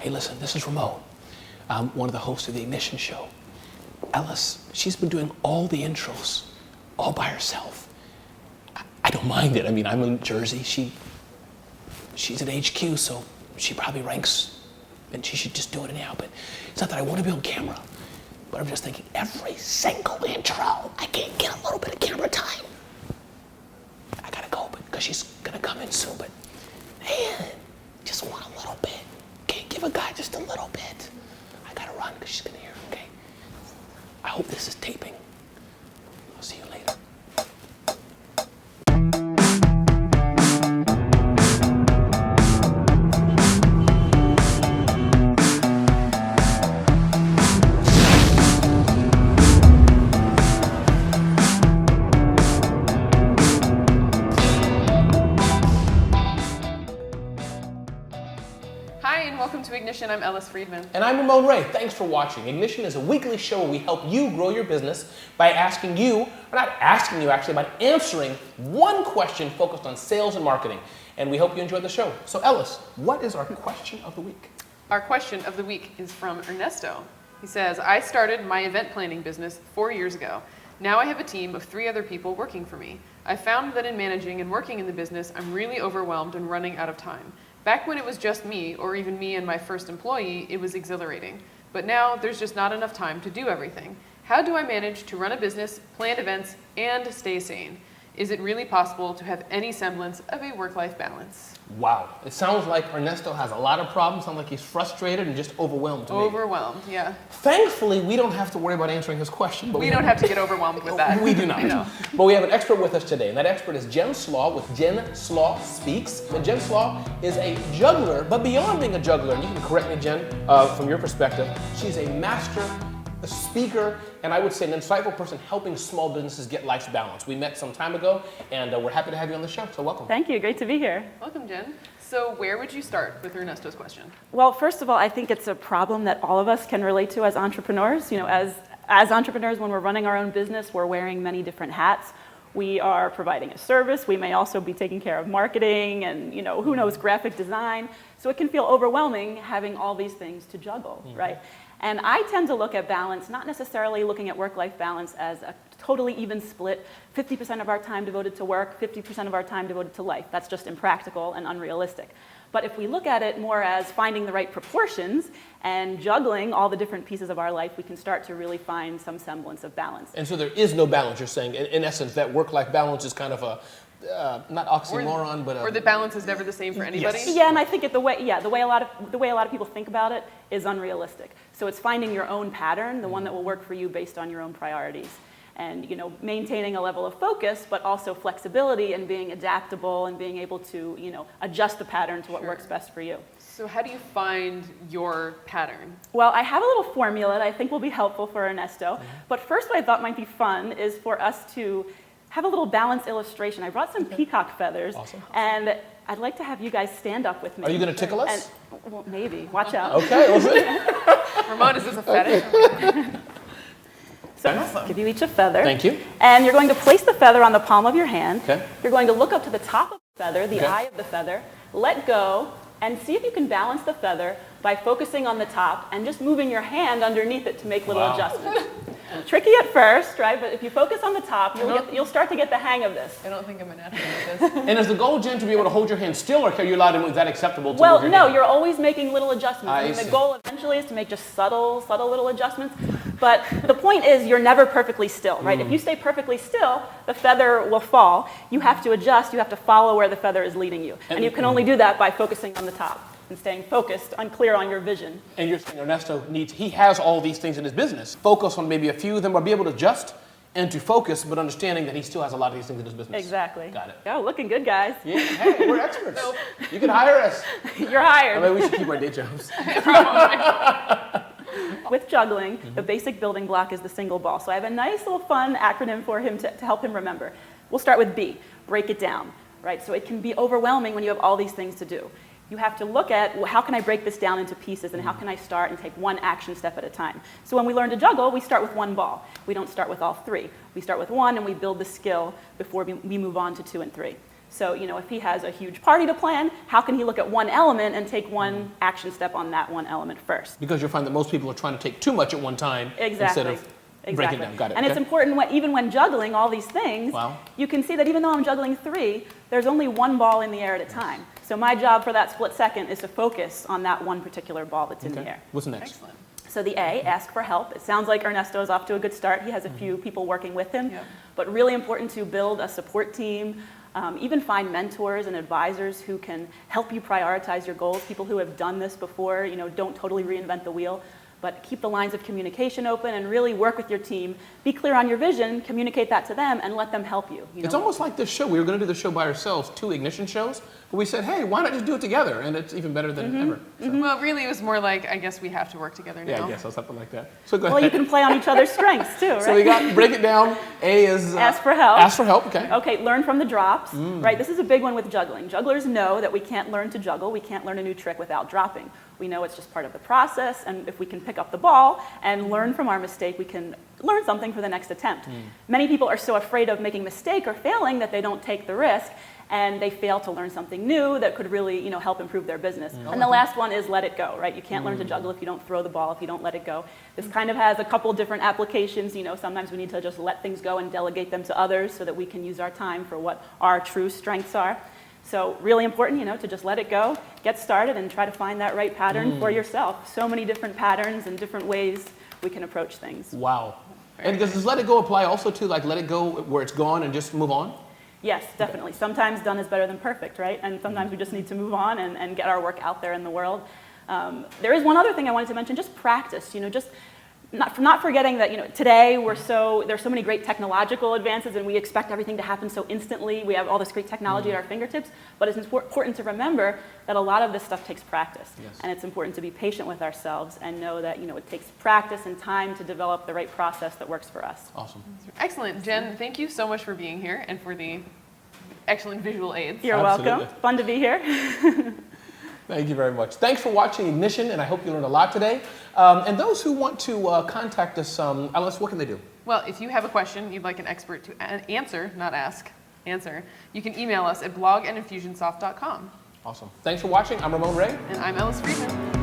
Hey, listen, this is Ramon. I'm one of the hosts of the Ignition Show. Ellis, she's been doing all the intros, all by herself. I don't mind it. I mean, I'm in Jersey. She's at HQ, so she probably ranks, and she should just do it anyhow. But it's not that I want to be on camera, but I'm just thinking every single intro, I can't get a little bit of camera time. I gotta go, because she's gonna come in soon. But man, just want a little bit. Can't give a guy just a little bit. I gotta run because she's gonna hear. Okay. I hope this is taping. I'll see you later. Welcome to Ignition. I'm Ellis Friedman. And I'm Ramon Ray. Thanks for watching. Ignition is a weekly show where we help you grow your business by asking you, or not asking you actually, but answering one question focused on sales and marketing. And we hope you enjoyed the show. So Ellis, what is our question of the week? Our question of the week is from Ernesto. He says, I started my event planning business 4 years ago. Now I have a team of 3 other people working for me. I found that in managing and working in the business, I'm really overwhelmed and running out of time. Back when it was just me, or even me and my first employee, it was exhilarating. But now there's just not enough time to do everything. How do I manage to run a business, plan events, and stay sane? Is it really possible to have any semblance of a work-life balance? Wow. It sounds like Ernesto has a lot of problems. Sounds like he's frustrated and just overwhelmed to me. Overwhelmed, yeah. Thankfully, we don't have to worry about answering his question. But we don't have to get overwhelmed with that. We do not. No. But we have an expert with us today, and that expert is Jen Slaw with Jen Slaw Speaks. And Jen Slaw is a juggler, but beyond being a juggler, and you can correct me, Jen, from your perspective, she's a master, a speaker, and I would say an insightful person helping small businesses get life's balance. We met some time ago, and we're happy to have you on the show, so welcome. Thank you, great to be here. Welcome, Jen. So where would you start with Ernesto's question? Well, first of all, I think it's a problem that all of us can relate to as entrepreneurs. You know, as entrepreneurs, when we're running our own business, we're wearing many different hats. We are providing a service. We may also be taking care of marketing and, you know, who knows, graphic design. So it can feel overwhelming having all these things to juggle, right? And I tend to look at balance, not necessarily looking at work-life balance as a totally even split, 50% of our time devoted to work, 50% of our time devoted to life. That's just impractical and unrealistic. But if we look at it more as finding the right proportions and juggling all the different pieces of our life, we can start to really find some semblance of balance. And so there is no balance, you're saying. In essence, that work-life balance is kind of a, not oxymoron, but or the balance is never the same for anybody. Yes. Yeah, and I think the way a lot of people think about it is unrealistic. So it's finding your own pattern, the one that will work for you based on your own priorities, and, you know, maintaining a level of focus, but also flexibility and being adaptable and being able to, you know, adjust the pattern to what works best for you. So how do you find your pattern? Well, I have a little formula that I think will be helpful for Ernesto. But first, what I thought might be fun is for us to have a little balance illustration. I brought some peacock feathers, and I'd like to have you guys stand up with me. Are you going to tickle us? And, well, maybe. Watch out. Okay, we'll see. Ramon, is this a fetish? So I'll give you each a feather. Thank you. And you're going to place the feather on the palm of your hand. Okay. You're going to look up to the top of the feather, the eye of the feather, let go, and see if you can balance the feather by focusing on the top and just moving your hand underneath it to make little adjustments. Tricky at first, right? But if you focus on the top, you'll start to get the hang of this. I don't think I'm an athlete at this. And is the goal, Jen, to be able to hold your hand still, or are you allowed to move? Is that acceptable to move Well, your no, hand? you're always making little adjustments. I see. The goal eventually is to make just subtle little adjustments. But the point is you're never perfectly still, right? If you stay perfectly still, the feather will fall. You have to adjust. You have to follow where the feather is leading you. And you can only do that by focusing on the top and staying focused, unclear on your vision. And you're saying Ernesto he has all these things in his business. Focus on maybe a few of them, or be able to adjust and to focus, but understanding that he still has a lot of these things in his business. Exactly. Got it. Oh, looking good, guys. Yeah, hey, we're experts. You can hire us. You're hired. I mean, we should keep our day jobs. With juggling, the basic building block is the single ball. So I have a nice little fun acronym for him to help him remember. We'll start with B, break it down, right? So it can be overwhelming when you have all these things to do. You have to look at, well, how can I break this down into pieces, and how can I start and take one action step at a time? So when we learn to juggle, we start with one ball. We don't start with all 3. We start with 1 and we build the skill before we move on to 2 and 3. So, if he has a huge party to plan, how can he look at one element and take one action step on that one element first? Because you'll find that most people are trying to take too much at one time instead of breaking it down. Got it. And it's important, even when juggling all these things, you can see that even though I'm juggling 3, there's only one ball in the air at a time. So my job for that split second is to focus on that one particular ball that's in the air. What's next? Excellent. So the A, ask for help. It sounds like Ernesto is off to a good start. He has a few people working with him, but really important to build a support team, even find mentors and advisors who can help you prioritize your goals, people who have done this before, don't totally reinvent the wheel, but keep the lines of communication open and really work with your team. Be clear on your vision, communicate that to them, and let them help you. It's almost like this show. We were going to do the show by ourselves, 2 Ignition shows, but we said, hey, why not just do it together? And it's even better than ever. So. Well, really, it was more like, I guess we have to work together now. Yeah, I guess or something like that. So go ahead. Well, you can play on each other's strengths too, right? So we got, break it down. A is... ask for help. Ask for help, okay. Okay, learn from the drops, right? This is a big one with juggling. Jugglers know that we can't learn to juggle. We can't learn a new trick without dropping. We know it's just part of the process, and if we can pick up the ball and learn from our mistake, we can learn something for the next attempt. Many people are so afraid of making a mistake or failing that they don't take the risk, and they fail to learn something new that could really, help improve their business. And the last one is let it go, right? You can't learn to juggle if you don't throw the ball, if you don't let it go. This kind of has a couple different applications. Sometimes we need to just let things go and delegate them to others so that we can use our time for what our true strengths are. So really important, to just let it go, get started, and try to find that right pattern for yourself. So many different patterns and different ways we can approach things. Wow. And does let it go apply also to like let it go where it's gone and just move on? Yes, definitely. Sometimes done is better than perfect, right? And sometimes we just need to move on and get our work out there in the world. There is one other thing I wanted to mention, just practice, just not forgetting that today there's so many great technological advances and we expect everything to happen so instantly. We have all this great technology at our fingertips, but it's important to remember that a lot of this stuff takes practice. And it's important to be patient with ourselves and know that it takes practice and time to develop the right process that works for us. Awesome. Excellent. Jen, thank you so much for being here and for the excellent visual aids. You're welcome. Fun to be here. Thank you very much. Thanks for watching Ignition, and I hope you learned a lot today. And those who want to contact us, Alice, what can they do? Well, if you have a question you'd like an expert to answer, not ask, answer, you can email us at blog@infusionsoft.com. Awesome. Thanks for watching. I'm Ramon Ray. And I'm Ellis Friedman.